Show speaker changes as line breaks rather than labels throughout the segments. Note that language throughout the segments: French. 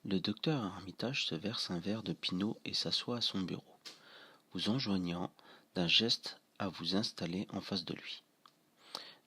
Le docteur Armitage se verse un verre de pinot et s'assoit à son bureau, vous enjoignant d'un geste à vous installer en face de lui.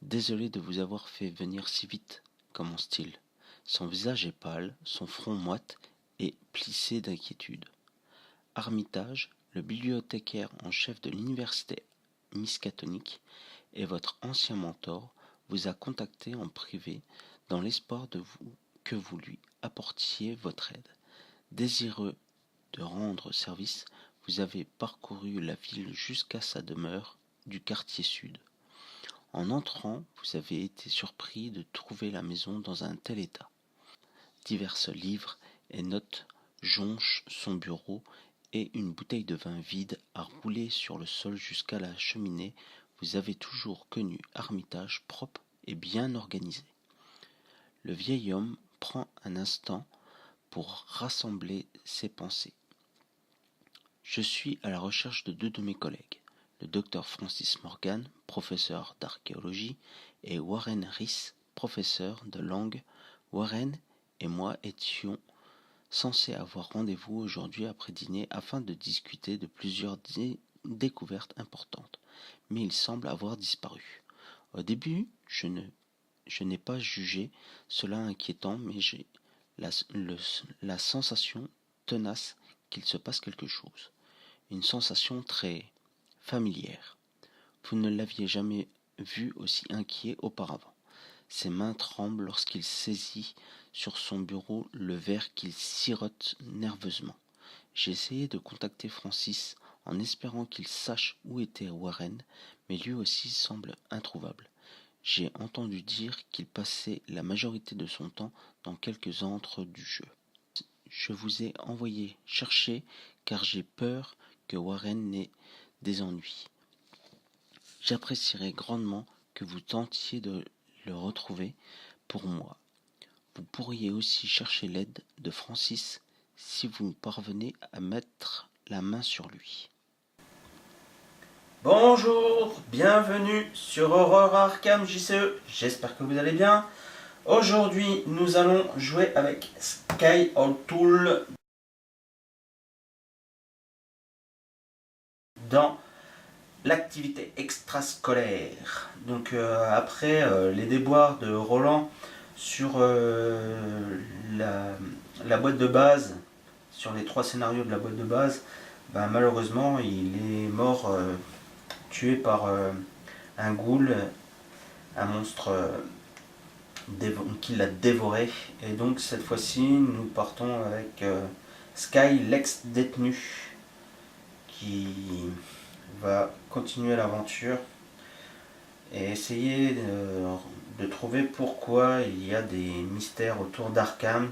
Désolé de vous avoir fait venir si vite, commence-t-il. Son visage est pâle, son front moite et plissé d'inquiétude. Armitage, le bibliothécaire en chef de l'université Miskatonic et votre ancien mentor, vous a contacté en privé dans l'espoir que vous lui apportiez votre aide. Désireux de rendre service, vous avez parcouru la ville jusqu'à sa demeure du quartier sud. En entrant, vous avez été surpris de trouver la maison dans un tel état. Divers livres et notes jonchent son bureau et une bouteille de vin vide a roulé sur le sol jusqu'à la cheminée. Vous avez toujours connu Armitage propre et bien organisé. Le vieil homme prend un instant pour rassembler ses pensées. Je suis à la recherche de deux de mes collègues, le docteur Francis Morgan, professeur d'archéologie, et Warren Rice, professeur de langue. Warren et moi étions censés avoir rendez-vous aujourd'hui après dîner afin de discuter de plusieurs découvertes importantes, mais il semble avoir disparu. Au début, je n'ai pas jugé cela inquiétant, mais j'ai la sensation tenace qu'il se passe quelque chose. Une sensation très familière. Vous ne l'aviez jamais vu aussi inquiet auparavant. Ses mains tremblent lorsqu'il saisit sur son bureau le verre qu'il sirote nerveusement. J'ai essayé de contacter Francis en espérant qu'il sache où était Warren, mais lui aussi semble introuvable. J'ai entendu dire qu'il passait la majorité de son temps dans quelques antres du jeu. Je vous ai envoyé chercher car j'ai peur que Warren n'ait des ennuis. J'apprécierais grandement que vous tentiez de le retrouver pour moi. Vous pourriez aussi chercher l'aide de Francis si vous parvenez à mettre la main sur lui.
Bonjour, bienvenue sur Aurora Arkham JCE, j'espère que vous allez bien. Aujourd'hui, nous allons jouer avec Sky O'Toole dans l'activité extrascolaire. Donc après les déboires de Roland sur la boîte de base, sur les 3 scénarios de la boîte de base, malheureusement il est mort tué par un ghoul, un monstre qui l'a dévoré. Et donc cette fois-ci, nous partons avec Sky, l'ex-détenu, qui va continuer l'aventure et essayer de trouver pourquoi il y a des mystères autour d'Arkham.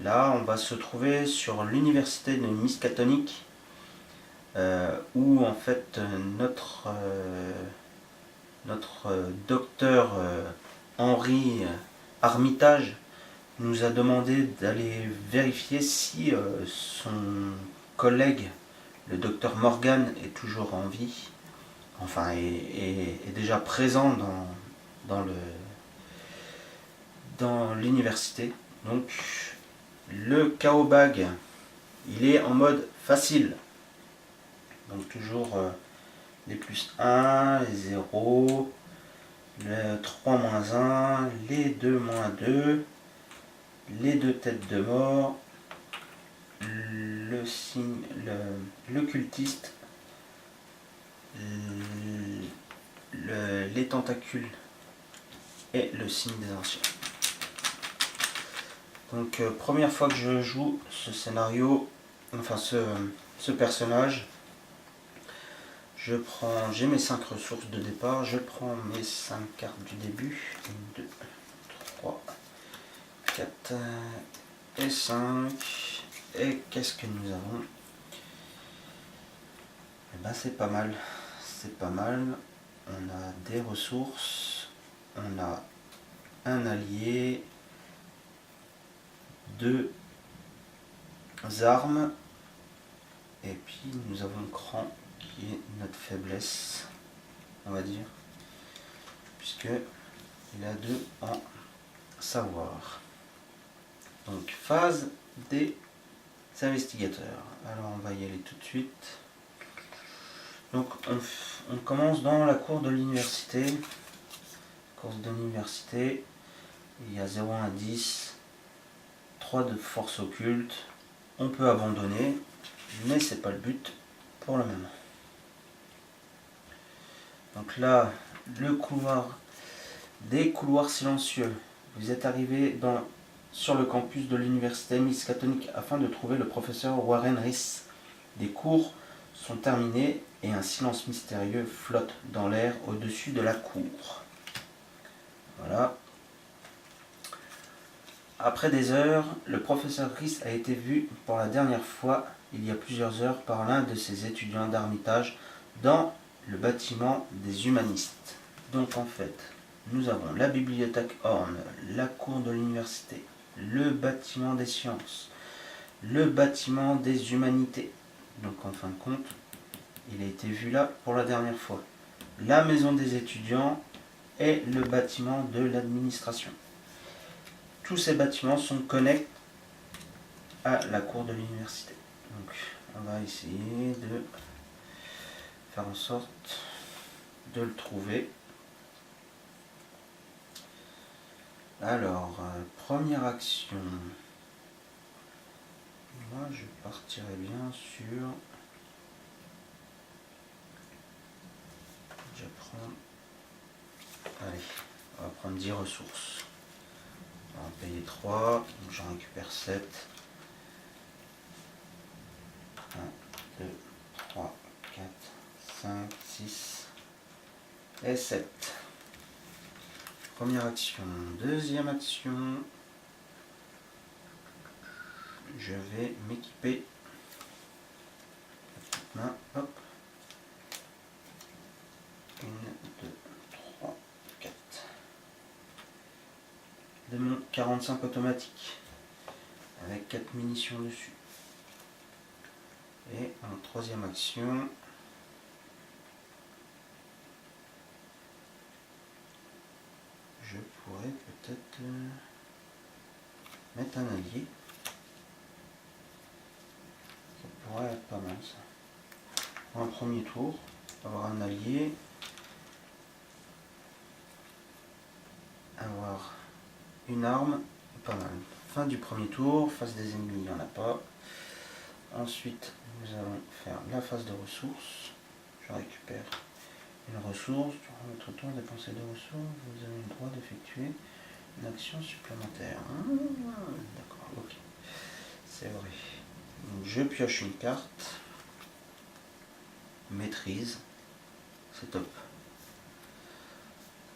Là, on va se trouver sur l'université de Miskatonic, où en fait notre docteur Henry Armitage nous a demandé d'aller vérifier si son collègue, le docteur Morgan, est toujours en vie, enfin est déjà présent dans l'université. Donc le KO Bag, il est en mode facile. Donc toujours les plus 1, les 0, le 3 moins 1, les 2 moins 2, les 2 têtes de mort, le signe, le cultiste, les tentacules et le signe des anciens. Donc première fois que je joue ce scénario, enfin ce personnage, j'ai mes 5 ressources de départ, je prends mes 5 cartes du début, 1, 2, 3, 4 et 5. Et qu'est-ce que nous avons? Eh ben c'est pas mal, on a des ressources, on a un allié, 2 armes, et puis nous avons Cran qui est notre faiblesse, on va dire, puisque il a 2 en savoir. Donc phase des investigateurs. Alors on va y aller tout de suite. Donc on commence dans la cour de l'université. Course de l'université. Il y a 0 à 10. 3 de force occulte. On peut abandonner, mais c'est pas le but pour le moment. Donc là, le couloir des couloirs silencieux. Vous êtes arrivé sur le campus de l'université Miskatonic afin de trouver le professeur Warren Riss. Des cours sont terminés et un silence mystérieux flotte dans l'air au-dessus de la cour. Voilà. Après des heures, le professeur Riss a été vu pour la dernière fois il y a plusieurs heures par l'un de ses étudiants d'Armitage dans le bâtiment des humanistes. Donc en fait, nous avons la bibliothèque Horn, la cour de l'université, le bâtiment des sciences, le bâtiment des humanités. Donc en fin de compte, il a été vu là pour la dernière fois. La maison des étudiants et le bâtiment de l'administration. Tous ces bâtiments sont connexes à la cour de l'université. Donc on va essayer de faire en sorte de le trouver. Alors, première action. Moi je partirais bien sur... Je prends... Allez, on va prendre 10 ressources. On va en payer 3, donc j'en récupère 7. 1, 2, 3, 4, 5, 6 et 7. Première action. Deuxième action. Je vais m'équiper. Main, hop. 1, 2, 3, 4. De mon 45 automatique. Avec 4 munitions dessus. Et en troisième action, je pourrais peut-être mettre un allié. Ça pourrait être pas mal ça. Pour un premier tour, avoir un allié, avoir une arme, pas mal. Fin du premier tour, face des ennemis, il n'y en a pas. Ensuite, nous allons faire la phase de ressources. Je récupère une ressource. Durant votre tour, dépenser des ressources, vous avez le droit d'effectuer une action supplémentaire. D'accord, ok. C'est vrai. Donc, je pioche une carte. Maîtrise. C'est top.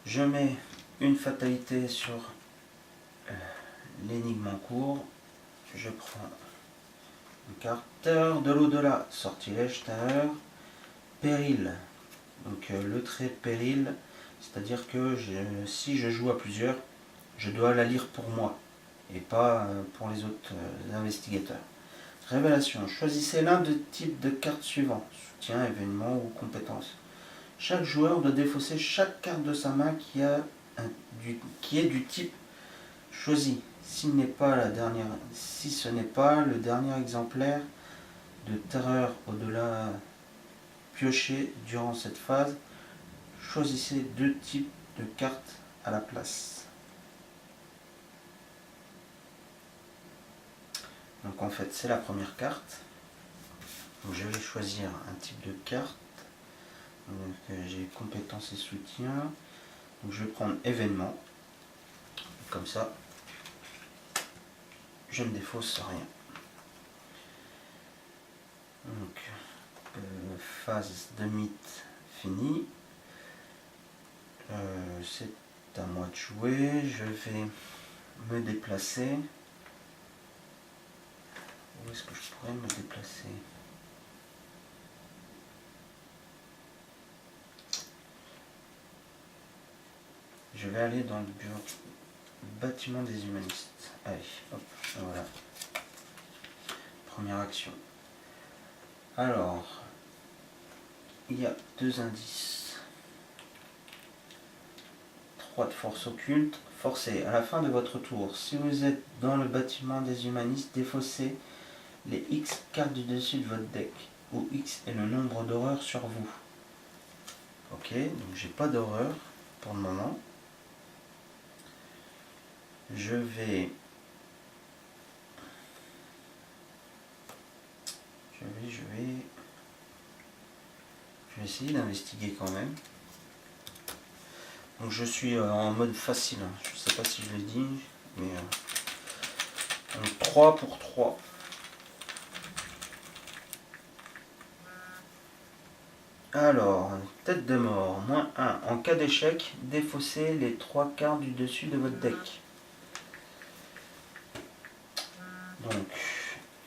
Je mets une fatalité sur l'énigme en cours. Je prends une carte de l'au-delà, sortilège, terreur, péril. Donc le trait péril, c'est-à-dire que si je joue à plusieurs, je dois la lire pour moi et pas pour les autres investigateurs. Révélation. Choisissez l'un des types de cartes suivants. Soutien, événement ou compétence. Chaque joueur doit défausser chaque carte de sa main qui est du type choisi. Si ce n'est pas le dernier exemplaire de terreur au-delà pioché durant cette phase, choisissez 2 types de cartes à la place. Donc en fait c'est la première carte. Donc je vais choisir un type de carte. Donc j'ai compétences et soutien. Donc je vais prendre événement. Comme ça, je ne défausse rien. Donc phase de mythe finie. C'est à moi de jouer. Je vais me déplacer. Où est-ce que je pourrais me déplacer? Je vais aller dans le bâtiment des humanistes. Allez, hop, voilà. Première action. Alors, il y a 2 indices. 3 de force occulte. Forcez. À la fin de votre tour, si vous êtes dans le bâtiment des humanistes, défaussez les X cartes du dessus de votre deck, où X est le nombre d'horreurs sur vous. Ok, donc j'ai pas d'horreur pour le moment. Je vais essayer d'investiguer quand même. Donc je suis en mode facile, je sais pas si je l'ai dit, mais donc 3 pour 3. Alors, tête de mort, -1. En cas d'échec, défaussez les 3 cartes du dessus de votre deck. Donc,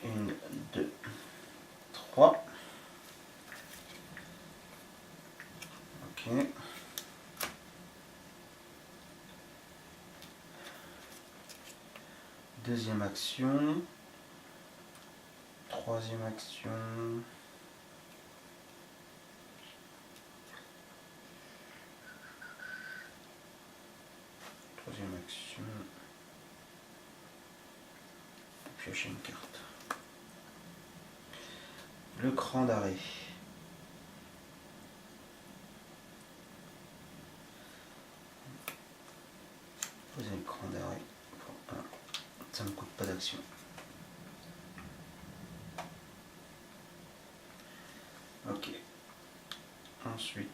1, 2, 3. Ok. Deuxième action. Troisième action. Troisième action. Piocher une carte. Le cran d'arrêt. Posez le cran d'arrêt. Ça ne coûte pas d'action. Ok. Ensuite.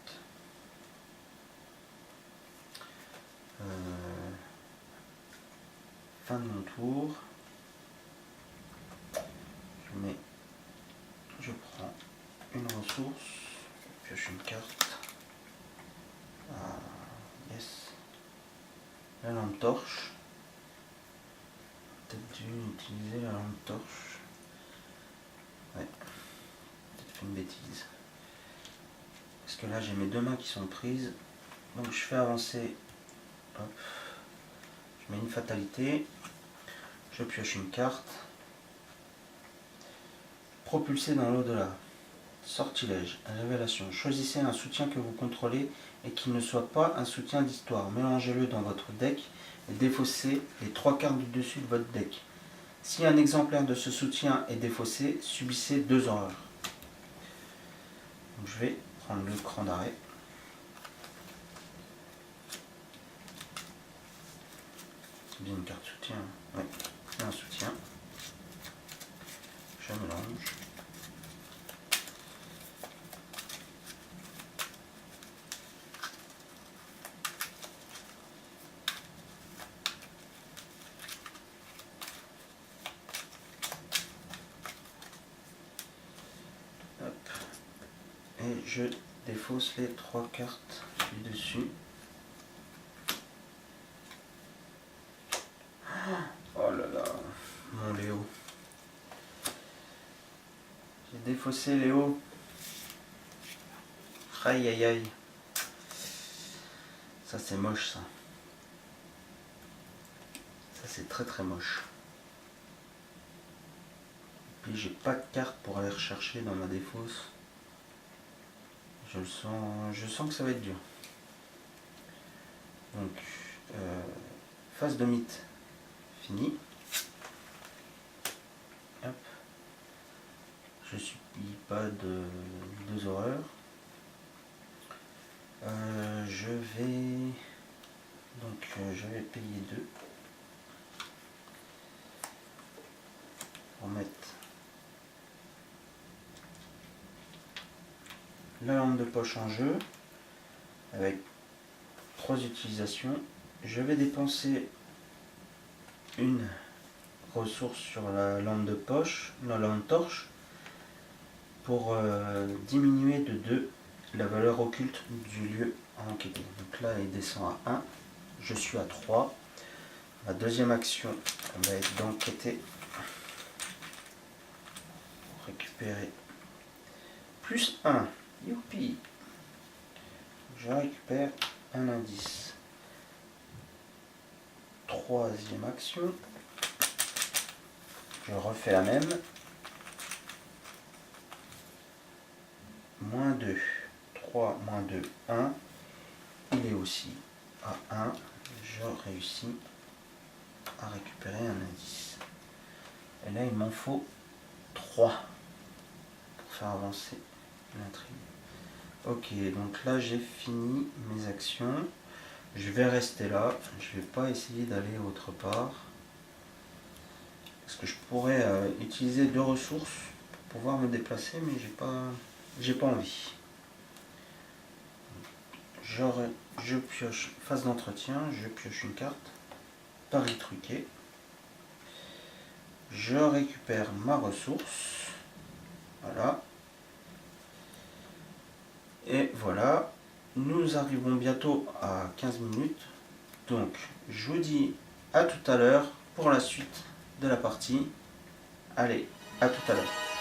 Fin de mon tour. Je prends une ressource. Je pioche une carte. Yes. La lampe torche. Peut-être dû utiliser la lampe torche. Ouais. Peut-être fait une bêtise. Parce que là j'ai mes deux mains qui sont prises. Donc je fais avancer. Hop. Je mets une fatalité. Je pioche une carte. Propulser dans l'au-delà. Sortilège, révélation. Choisissez un soutien que vous contrôlez et qui ne soit pas un soutien d'histoire. Mélangez-le dans votre deck et défaussez les 3 cartes du dessus de votre deck. Si un exemplaire de ce soutien est défaussé, subissez 2 horreurs. Donc, je vais prendre le cran d'arrêt. C'est bien une carte soutien. Oui, c'est un soutien. Je mélange. Et je défausse les 3 cartes du dessus. Oh là là, mon Léo. J'ai défaussé Léo. Aïe aïe aïe. Ça c'est moche ça. Ça c'est très très moche. Puis j'ai pas de carte pour aller rechercher dans ma défausse. Je sens que ça va être dur. Donc, phase de mythe finie. Hop. Je subis pas de 2 horreurs. Je vais payer 2 pour mettre la lampe de poche en jeu avec 3 utilisations. Je vais dépenser une ressource sur la lampe de poche, la lampe torche, pour diminuer de 2 la valeur occulte du lieu à enquêter. Donc là il descend à 1, je suis à 3. Ma deuxième action va être d'enquêter pour récupérer plus 1. Youpi! Je récupère un indice. Troisième action. Je refais la même. -2. 3, -2, 1. Il est aussi à 1, je réussis à récupérer un indice. Et là, il m'en faut 3 pour faire avancer l'intrigue. Ok, donc là, j'ai fini mes actions. Je vais rester là. Je vais pas essayer d'aller autre part. Parce que je pourrais utiliser 2 ressources pour pouvoir me déplacer, mais j'ai pas envie. Je pioche phase d'entretien, je pioche une carte, pari truqué. Je récupère ma ressource. Voilà. Et voilà. Nous arrivons bientôt à 15 minutes. Donc, je vous dis à tout à l'heure pour la suite de la partie. Allez, à tout à l'heure.